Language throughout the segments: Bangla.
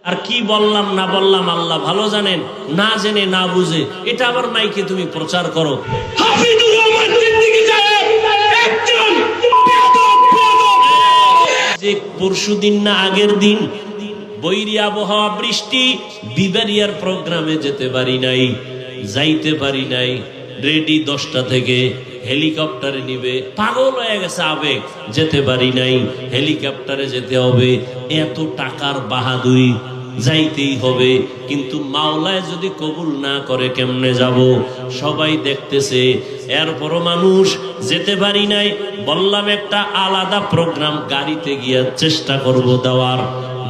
আর কি বললাম না বললাম আল্লাহ ভালো জানেন, না জেনে না বুঝে এটা আবার মাইকে তুমি প্রচার করো। হাফিজুর রহমান সিদ্দিকী সাহেব একজন যে পরশুদিন না আগের দিন বৈরী আবহাওয়া, বৃষ্টি, বিবারিয়ার প্রোগ্রামে যেতে পারি নাই, যাইতে পারি নাই। রেডি 10টা থেকে হেলিকপ্টারে নিবে, পাগল হয়ে গেছে আবেগ, যেতে পারি নাই, হেলিকপ্টারে যেতে হবে। এত টাকার বাহাদুরি, যাইতেই হবে। কিন্তু মাওলায় যদি কবুল না করে কেমনে যাব? সবাই দেখতেছে, এরপরও মানুষ যেতে পারি নাই। বললাম একটা আলাদা প্রোগ্রাম গাড়িতে গিয়ে চেষ্টা করব দেওয়ার,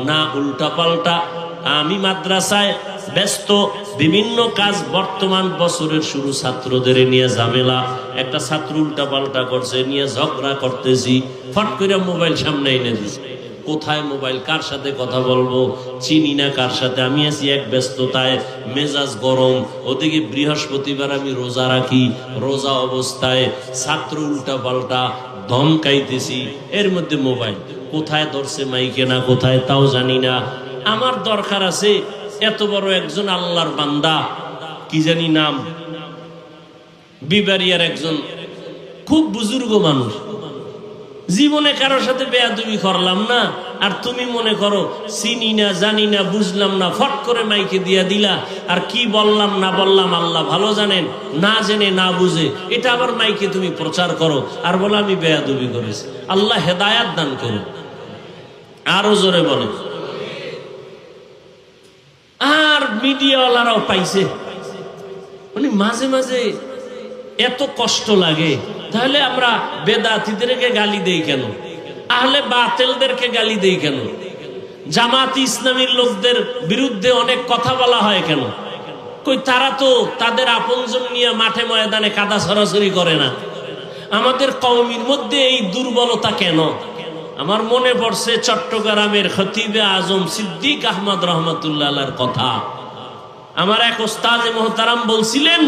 না উল্টা পাল্টা। আমি মাদ্রাসায় ব্যস্ত, বিভিন্ন কাজ, বর্তমান বছরের শুরু, ছাত্রদের নিয়ে ঝামেলা। একটা ছাত্র উল্টা পাল্টা করছে, নিয়ে ঝগড়া করতেছি, ফট করে মোবাইল সামনে এনে দিচ্ছে। কোথায় মোবাইল, কার সাথে কথা বলবো, চিনি না কার সাথে। আমি আছি এক ব্যস্ততায়, মেজাজ গরম। ওদিকে বৃহস্পতিবার আমি রোজা রাখি, রোজা অবস্থায় ছাত্র উল্টা পাল্টা ধমকাইতেছি, এর মধ্যে মোবাইল কোথায় ধরছে মাইকে না কোথায় তাও জানি না। আমার দরকার আছে, এত বড় একজন আল্লাহর বান্দা, কি জানি নাম, বিবারিয়ার একজন খুব বুজুর্গ মানুষ, জীবনে কারোর সাথে বেয়াদবি করলাম না, আর তুমি মনে করো চিনি না জানি না বুঝলাম না, ফট করে মাইকে দিয়া দিলা। আর কি বললাম না বললাম আল্লাহ ভালো জানেন, না জেনে না বুঝে এটা আবার মাইকে তুমি প্রচার করো, আর বলো আমি বেয়াদবি করেছি। আল্লাহ হেদায়াত দান করুন। আরো জোরে বলে। আর মিডিয়াওয়ালারাও পাইছে, মানে মাঝে মাঝে এত কষ্ট লাগে। তাহলে আমরা বেদাতীদেরকে গালি দেই কেন? আহলে বাতিলদেরকে গালি দেই কেন? জামাত ইসলামীর লোকদের বিরুদ্ধে অনেক কথা বলা হয় কেন? কই তারা তো তাদের আপনজন নিয়ে মাঠে ময়দানে কাদা ছড়াছড়ি করে না। আমাদের কওমের মধ্যে এই দুর্বলতা কেন? আমার মনে পড়ছে চট্টগ্রামের খতিবে আজম সিদ্দিক আহমদ রহমতুল্লাহ আলাইহির কথা। আমার এক ওস্তাদ মুহতারাম বলছিলেন,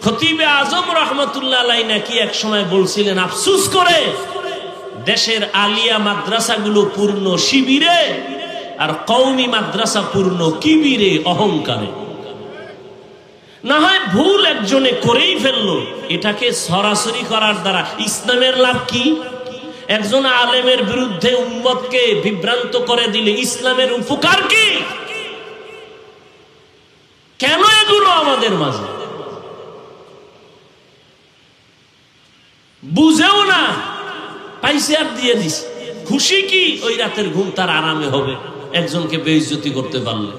খতিবে আজম রহমতুল্লাহ আলাইহি নাকি এক সময় বলছিলেন, আফসোস করে দেশের আলিয়া মাদ্রাসাগুলো পূর্ণ শিবিরে আর কওমি মাদ্রাসা পূর্ণ কিবিরে, অহংকারে। না হয় ভুল একজনে করেই ফেললো, এটাকে সরাসরি করার দ্বারা ইসলামের লাভ কি? একজন আলেমের বিরুদ্ধে উম্মতকে বিভ্রান্ত করে দিলে ইসলামের উপকার কি? কেন এগুলো আমাদের মাঝে বুঝেও না, পাইছে আর দিয়ে দিস। খুশি কি? ওই রাতের ঘুম তার আরামে হবে একজনকে বেইজ্জতি করতে পারলে।